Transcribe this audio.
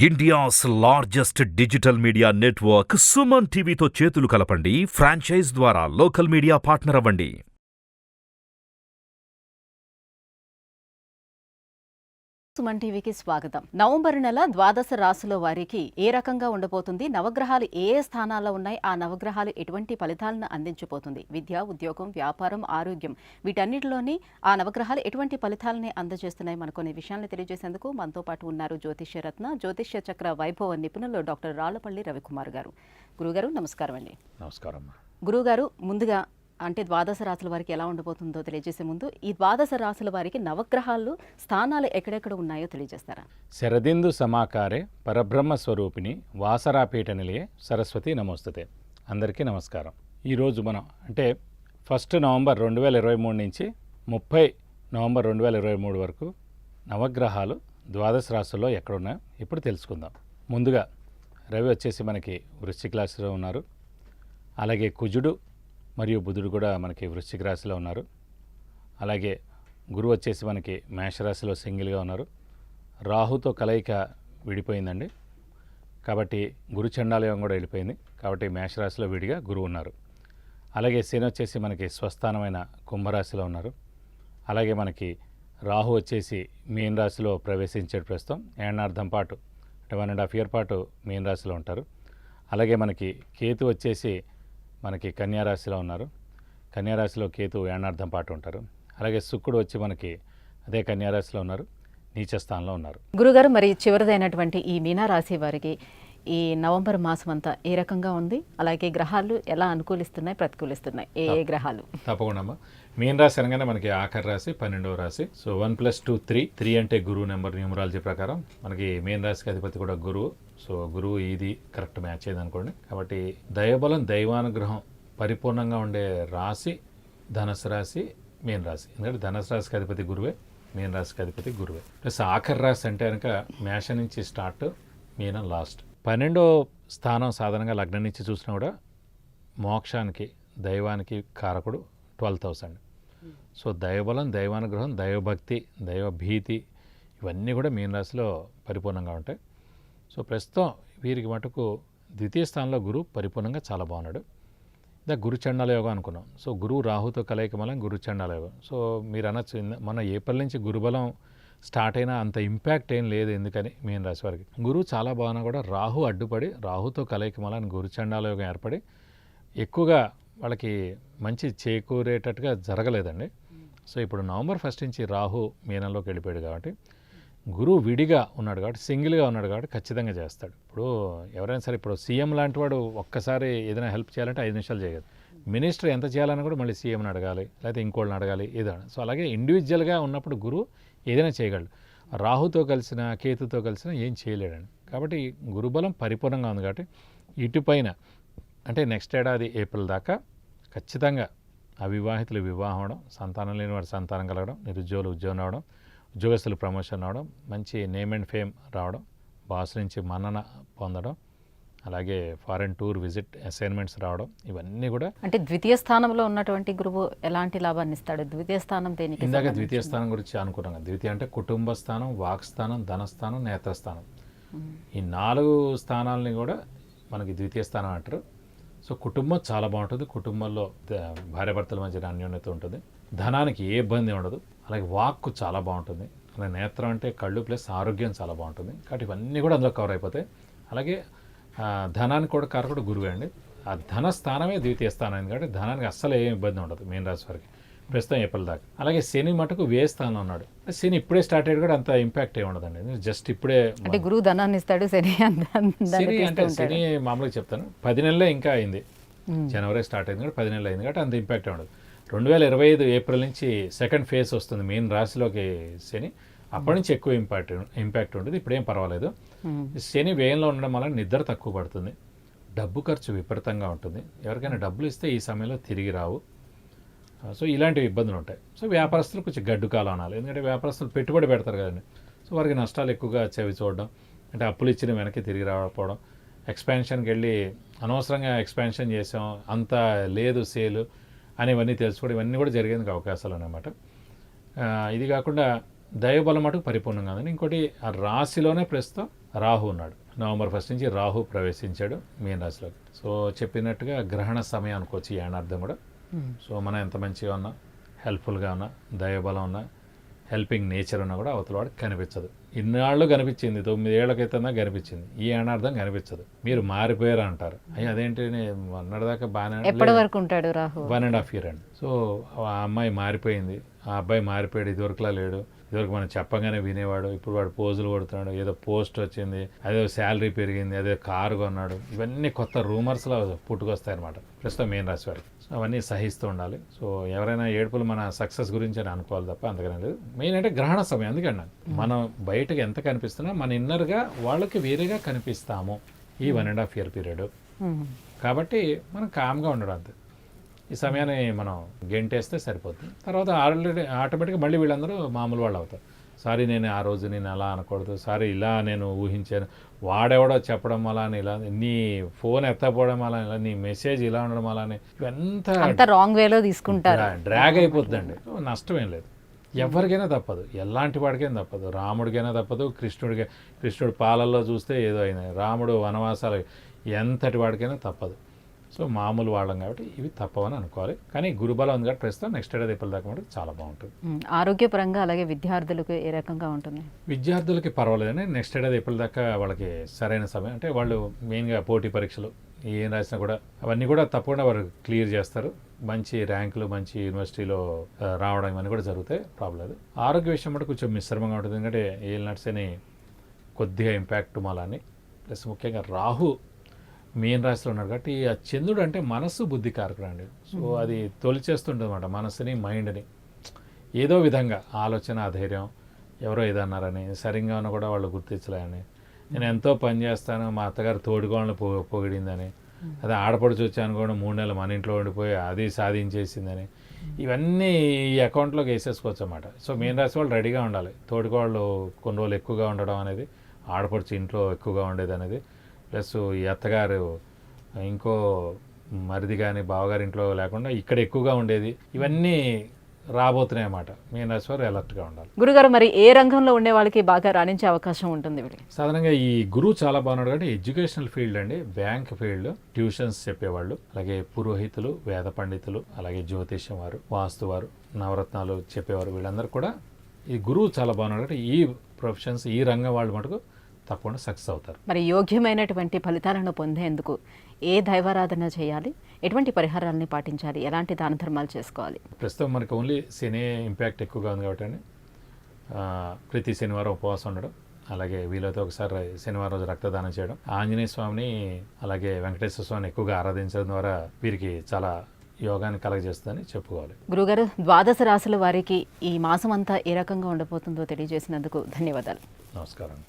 India's largest digital media network Suman టీవీతో చేతులు కలపండి. ఫ్రాంచైజ్ ద్వారా లోకల్ మీడియా పార్ట్నర్ అవ్వండి. సుమన్ టీవీకి స్వాగతం. నవంబర్ నెల ద్వాదశ రాశుల వారికి ఏ రకంగా ఉండబోతుంది, నవగ్రహాలు ఏ స్థానాల్లో ఉన్నాయి, ఆ నవగ్రహాలు ఎటువంటి ఫలితాలను అందించబోతుంది, విద్య, ఉద్యోగం, వ్యాపారం, ఆరోగ్యం వీటన్నిటిలోని ఆ నవగ్రహాలు ఎటువంటి ఫలితాలని అందజేస్తున్నాయి, మనకు కొన్ని విషయాలను తెలియజేసేందుకు మనతో పాటు ఉన్నారు జ్యోతిష్య రత్న, జ్యోతిష్య చక్ర వైభవ నిపుణులు డాక్టర్ రాళ్లపల్లి రవికుమార్ గారు. గురుగారు నమస్కారం అండి. నమస్కారం. గురుగారు, ముందుగా అంటే ద్వాదశ రాశుల వారికి ఎలా ఉండబోతుందో తెలియజేసే ముందు ఈ ద్వాదశ రాశుల వారికి నవగ్రహాలు స్థానాలు ఎక్కడెక్కడ ఉన్నాయో తెలియజేస్తారా? శరదిందు సమాకారే పరబ్రహ్మ స్వరూపిణి వాసరాపీఠ నిలయే సరస్వతి నమోస్తుతే. అందరికీ నమస్కారం. ఈరోజు మనం అంటే 1 నవంబర్ 2023 నుంచి 30 నవంబర్ 2023 వరకు నవగ్రహాలు ద్వాదశ రాశుల్లో ఎక్కడున్నాయో ఇప్పుడు తెలుసుకుందాం. ముందుగా రవి వచ్చేసి మనకి వృశ్చిక రాశిలో ఉన్నారు. అలాగే కుజుడు మరియు బుధుడు కూడా మనకి వృశ్చిక రాశిలో ఉన్నారు. అలాగే గురువు వచ్చేసి మనకి మేషరాశిలో సింగిల్గా ఉన్నారు. రాహుతో కలయిక విడిపోయిందండి, కాబట్టి గురు చండాలయం కూడా వెళ్ళిపోయింది, కాబట్టి మేషరాశిలో విడిగా గురువు ఉన్నారు. అలాగే శని వచ్చేసి మనకి స్వస్థానమైన కుంభరాశిలో ఉన్నారు. అలాగే మనకి రాహు వచ్చేసి మీన రాశిలో ప్రవేశించాడు. ప్రస్తుతం ఏడార్థం పాటు అంటే 1.5 year పాటు మీన రాశిలో ఉంటారు. అలాగే మనకి కేతు వచ్చేసి మనకి కన్యారాశిలో ఉన్నారు. కన్యారాశిలో కేతు ఏడార్థం పాటు ఉంటారు. అలాగే శుక్రుడు వచ్చి మనకి అదే కన్యారాశిలో ఉన్నారు, నీచ స్థానంలో ఉన్నారు. గురుగారు, మరి చివరిదైనటువంటి ఈ మీనా రాశి వారికి ఈ నవంబర్ మాసం అంతా ఏ రకంగా ఉంది, అలాగే గ్రహాలు ఎలా అనుకూలిస్తున్నాయి, ప్రతికూలిస్తున్నాయి, ఏ గ్రహాలు? తప్పకుండా. మీన రాశి అనగానే మనకి ఆఖరి రాశి 12వ రాశి. సో 1 + 2 3 అంటే గురువు నెంబర్ న్యూమరాలజీ ప్రకారం మనకి మీన రాశికి అధిపతి కూడా గురువు. సో గురువు ఇది కరెక్ట్ మ్యాచ్ అయ్యింది అనుకోండి. కాబట్టి దైవబలం, దైవానుగ్రహం పరిపూర్ణంగా ఉండే రాశి ధనుసు రాశి, మీన రాశి. ఎందుకంటే ధనుసు రాశికి అధిపతి గురువే, మీన రాశికి అధిపతి గురువే. ప్లస్ ఆఖరి రాశి అంటే కనుక మేష నుంచి స్టార్ట్, మీనం లాస్ట్. 12వ స్థానం సాధారణంగా లగ్నం నుంచి చూసినా కూడా మోక్షానికి, దైవానికి కారకుడు 12th house అండి. సో దైవబలం, దైవానుగ్రహం, దైవభక్తి, దైవభీతి ఇవన్నీ కూడా మీన రాశిలో పరిపూర్ణంగా ఉంటాయి. సో ప్రస్తుతం వీరికి మటుకు ద్వితీయ స్థానంలో గురువు పరిపూర్ణంగా చాలా బాగున్నాడు. గురు చండాల యోగం అనుకున్నాం. సో గురువు రాహుతో కలయిక వల్ల గురు చండాల యోగం. సో మీరు అనొచ్చు మన ఏప్రిల్ నుంచి గురుబలం స్టార్ట్ అయినా అంత ఇంపాక్ట్ ఏం లేదు. ఎందుకని మీన రాశి వారికి గురువు చాలా బాగున్నా కూడా రాహు అడ్డుపడి, రాహుతో కలయిక వల్ల గురు చండాల యోగం ఏర్పడి ఎక్కువగా వాళ్ళకి మంచి చేకూరేటట్టుగా జరగలేదండి. సో ఇప్పుడు నవంబర్ 1 నుంచి రాహు మీనంలోకి వెళ్ళిపోయాడు కాబట్టి గురువు విడిగా ఉన్నాడు కాబట్టి, సింగిల్గా ఉన్నాడు కాబట్టి ఖచ్చితంగా చేస్తాడు. ఇప్పుడు ఎవరైనా సరే, ఇప్పుడు సీఎం లాంటి వాడు ఒక్కసారి ఏదైనా హెల్ప్ చేయాలంటే 5 నిమిషాలు చేయదు. మినిస్టర్ ఎంత చేయాలన్నా కూడా మళ్ళీ సీఎంని అడగాలి, లేకపోతే ఇంకోళ్ళని అడగాలి, ఏదైనా. సో అలాగే ఇండివిజువల్గా ఉన్నప్పుడు గురువు ఏదైనా చేయగలడు. రాహుతో కలిసిన, కేతుతో కలిసిన ఏం చేయలేడండి. కాబట్టి గురుబలం పరిపూర్ణంగా ఉంది కాబట్టి ఇటుపైన అంటే నెక్స్ట్ ఏడాది ఏప్రిల్ దాకా ఖచ్చితంగా అవివాహితులు వివాహం అవడం, సంతానం లేని వాడు సంతానం కలగడం, నిరుద్యోగులు ఉద్యోగం రావడం, ఉద్యోగస్తులు ప్రమోషన్ రావడం, మంచి నేమ్ అండ్ ఫేమ్ రావడం, బాస్ నుంచి మన్నన పొందడం, అలాగే ఫారెన్ టూర్ విజిట్ అసైన్మెంట్స్ రావడం, ఇవన్నీ కూడా. అంటే ద్వితీయ స్థానంలో ఉన్నటువంటి గురువు ఎలాంటి లాభాన్ని ఇస్తాడు? ద్వితీయ స్థానం దేనికి? ఇందాక ద్వితీయ స్థానం గురించి అనుకున్నాం. ద్వితీయ అంటే కుటుంబ స్థానం, వాక్ స్థానం, ధనస్థానం, నేత్రస్థానం. ఈ 4 స్థానాలని కూడా మనకి ద్వితీయ స్థానం అంటారు. సో కుటుంబం చాలా బాగుంటుంది, కుటుంబంలో భార్యాభర్తల మధ్య అన్యోన్యత ఉంటుంది, ధనానికి ఏ ఇబ్బంది ఉండదు, అలాగే వాక్కు చాలా బాగుంటుంది, అలాగే నేత్రం అంటే కళ్ళు ప్లస్ ఆరోగ్యం చాలా బాగుంటుంది. కాబట్టి ఇవన్నీ కూడా అందులో కవర్ అయిపోతాయి. అలాగే ధనానికి కూడా కారకుడు గురువే అండి. ఆ ధన స్థానమే ద్వితీయ స్థానం అయింది కాబట్టి ధనానికి అస్సలు ఏం ఇబ్బంది ఉండదు మీన రాశి వారికి ప్రస్తుతం ఏప్రిల్ దాకా. అలాగే శని మటుకు వ్యయ స్థానంలో ఉన్నాడు. శని ఇప్పుడే స్టార్ట్ అయ్యాడు కూడా అంత ఇంపాక్ట్ ఏమి ఉండదండి. జస్ట్ ఇప్పుడే అంటే గురువు ధనాన్ని ఇస్తాడు, శని అంటే శని మామూలుగా చెప్తాను 10 నెలలే ఇంకా అయింది. జనవరి స్టార్ట్ అయింది కాబట్టి 10 నెలలు అయింది కాబట్టి అంత ఇంపాక్ట్ ఉండదు. 2025 ఏప్రిల్ నుంచి సెకండ్ ఫేజ్ వస్తుంది మీన రాశిలోకి శని. అప్పటి నుంచి ఎక్కువ ఇంపాక్ట్ ఉంటుంది. ఇప్పుడేం పర్వాలేదు. శని వ్యయంలో ఉండడం వల్ల నిద్ర తక్కువ పడుతుంది, డబ్బు ఖర్చు విపరీతంగా ఉంటుంది. ఎవరికైనా డబ్బులు ఇస్తే ఈ సమయంలో తిరిగి రావు. సో ఇలాంటివి ఇబ్బందులు ఉంటాయి. సో వ్యాపారస్తులు కొంచెం గడ్డు కాలం అనాలి, ఎందుకంటే వ్యాపారస్తులు పెట్టుబడి పెడతారు కదండి. సో వారికి నష్టాలు ఎక్కువగా చవి చూడడం, అంటే అప్పులు ఇచ్చిన వెనక్కి తిరిగి రాకపోవడం, ఎక్స్పాన్షన్కి వెళ్ళి అనవసరంగా ఎక్స్పాన్షన్ చేసాం, అంత లేదు సేలు అనేవన్నీ తెలుసుకోవడం, ఇవన్నీ కూడా జరిగేందుకు అవకాశాలు అన్నమాట. ఇది కాకుండా దైవబలం మటుకు పరిపూర్ణంగా ఉందని. ఇంకోటి ఆ రాశిలోనే ప్రస్తుతం రాహు ఉన్నాడు. నవంబర్ 1 నుంచి రాహు ప్రవేశించాడు మీన రాశిలోకి. సో చెప్పినట్టుగా గ్రహణ సమయం అనుకోవచ్చు ఈ ఏడార్థం కూడా. సో మనం ఎంత మంచిగా ఉన్నా, హెల్ప్ఫుల్గా ఉన్నా, దైవబలం ఉన్నా, హెల్పింగ్ నేచర్ ఉన్నా కూడా అవతల వాడికి కనిపించదు. ఇన్నాళ్ళు కనిపించింది, 9 ఏళ్ల క్రితం కనిపించింది, ఈ ఏడార్థం కనిపించదు. మీరు మారిపోయారు అంటారు. అయ్యి అదేంటి మొన్నటిదాకా బాగానే, ఎప్పటి వరకు ఉంటాడు రాహు? 1.5 year అండి. సో ఆ అమ్మాయి మారిపోయింది, ఆ అబ్బాయి మారిపోయాడు, ఇదివరకులా లేడు. ఇదివరకు మనం చెప్పగానే వినేవాడు, ఇప్పుడు వాడు పోజులు కొడుతున్నాడు, ఏదో పోస్ట్ వచ్చింది, అదే శాలరీ పెరిగింది, అదే కారు కొన్నాడు. ఇవన్నీ కొత్త రూమర్స్లో పుట్టుకొస్తాయి అనమాట ప్రస్తుతం మీన రాశి వారికి. సో అవన్నీ సహిస్తూ ఉండాలి. సో ఎవరైనా ఏడుపులు మన సక్సెస్ గురించి అని అనుకోవాలి తప్ప అంతకనే లేదు. మెయిన్ అంటే గ్రహణ సమయం. అందుకన్నా మనం బయటకు ఎంత కనిపిస్తున్నా మన ఇన్నర్గా వాళ్ళకి వేరేగా కనిపిస్తాము ఈ 1.5 year పీరియడ్. కాబట్టి మనం కామ్గా ఉండడం అంతే. ఈ సమయాన్ని మనం గెంటేస్తే సరిపోతుంది. తర్వాత ఆటోమేటిక్గా మళ్ళీ వీళ్ళందరూ మామూలు వాళ్ళు అవుతారు. సారీ నేను ఆ రోజు నేను అలా అనకూడదు, సారీ ఇలా నేను ఊహించాను, వాడెవడో చెప్పడం వల్ల ఇలా, నీ ఫోన్ ఎత్తపోవడం వల్ల ఇలా, నీ మెసేజ్ ఇలా ఉండడం వల్ల ఇవంతా రాంగ్ వేలో తీసుకుంటారు, డ్రాగ్ అయిపోతుందండి. నష్టమేం లేదు, ఎవరికైనా తప్పదు, ఎలాంటి వాడికైనా తప్పదు. రాముడికైనా తప్పదు, కృష్ణుడు పాలల్లో చూస్తే ఏదో అయింది, రాముడు వనవాసాలు ఎంతటి వాడికైనా తప్పదు. సో మామూలు వాళ్ళం కాబట్టి ఇవి తప్పవని అనుకోవాలి. కానీ గురుబలం ఉంది కాబట్టి ప్రస్తుతం నెక్స్ట్ ఏడాది ఏప్రిల్ దాకా మటుకు చాలా బాగుంటుంది. ఆరోగ్యపరంగా అలాగే విద్యార్థులకు ఏ రకంగా ఉంటుంది? విద్యార్థులకి పర్వాలేదండి. నెక్స్ట్ ఏడాది ఏప్రిల్ దాకా వాళ్ళకి సరైన సమయం. అంటే వాళ్ళు మెయిన్గా పోటీ పరీక్షలు ఏం రాసినా కూడా అవన్నీ కూడా తప్పకుండా వారు క్లియర్ చేస్తారు. మంచి ర్యాంకులు, మంచి యూనివర్సిటీలో రావడం ఇవన్నీ కూడా జరుగుతాయి, ప్రాబ్లం లేదు. ఆరోగ్య విషయం కూడా కొంచెం మిశ్రమంగా ఉంటుంది. ఎందుకంటే ఏల్ నట్స్ అని కొద్దిగా ఇంపాక్ట్ మాలని, ప్లస్ ముఖ్యంగా రాహు మీన రాశిలో ఉన్నాడు కాబట్టి ఆ చంద్రుడు అంటే మనస్సు బుద్ధి కారకుడు అండి. సో అది తొలిచేస్తుంటుంది అన్నమాట మనస్సుని, మైండ్ని. ఏదో విధంగా ఆలోచన, అధైర్యం, ఎవరో ఏదన్నారని, సరిగ్గా ఉన్నా కూడా వాళ్ళు గుర్తించలేని, నేను ఎంతో పని చేస్తాను, మా అత్తగారు తోడుకోవాలని పొగిడిందని, అదే ఆడపడుచు వచ్చాను కూడా 3 నెలలు మన ఇంట్లో ఉండిపోయి అది సాధించేసిందని, ఇవన్నీ ఈ అకౌంట్లోకి వేసేసుకోవచ్చు అన్నమాట. సో మీన రాశి వాళ్ళు రెడీగా ఉండాలి. తోడుకోవాళ్ళు కొన్ని రోజులు ఎక్కువగా ఉండడం అనేది, ఆడపడుచు ఇంట్లో ఎక్కువగా ఉండేది అనేది, ప్లస్ ఈ అత్తగారు ఇంకో మరిది కానీ బావగారి ఇంట్లో లేకుండా ఇక్కడ ఎక్కువగా ఉండేది, ఇవన్నీ రాబోతున్నాయి అన్నమాట. మీన రాశి వారు అలర్ట్గా ఉండాలి. గురుగారు, మరి ఏ రంగంలో ఉండే వాళ్ళకి బాగా రాణించే అవకాశం ఉంటుంది? సాధారణంగా ఈ గురువు చాలా బాగున్నాడు కాబట్టి ఎడ్యుకేషనల్ ఫీల్డ్ అండి, బ్యాంక్ ఫీల్డ్, ట్యూషన్స్ చెప్పేవాళ్ళు, అలాగే పురోహితులు, వేద పండితులు, అలాగే జ్యోతిష్యం వారు, వాస్తు వారు, నవరత్నాలు చెప్పేవారు, వీళ్ళందరూ కూడా ఈ గురువు చాలా బాగున్నాడు కాబట్టి ఈ ప్రొఫెషన్స్, ఈ రంగం వాళ్ళు మటుకు తప్పకుండా సక్సెస్ అవుతారు. మరి యోగ్యమైనటువంటి ఫలితాలను పొందేందుకు ఏ దైవారాధన చేయాలి, ఎటువంటి పరిహారాలని పాటించాలి, ఎలాంటి దాన ధర్మాలు చేసుకోవాలి? ప్రస్తుతం మనకి ఓన్లీ శని ఇంపాక్ట్ ఎక్కువగా ఉంది కాబట్టి అండి, ప్రతి శనివారం ఉపవాసం ఉండడం, అలాగే వీలైతే ఒకసారి శనివారం రోజు రక్తదానం చేయడం, ఆంజనేయ స్వామిని అలాగే వెంకటేశ్వర స్వామిని ఎక్కువగా ఆరాధించడం ద్వారా వీరికి చాలా యోగాన్ని కలగజేస్తుందని చెప్పుకోవాలి. గురుగారు, 12 రాశుల వారికి ఈ మాసం అంతా ఏ రకంగా ఉండబోతుందో తెలియజేసినందుకు ధన్యవాదాలు. నమస్కారం.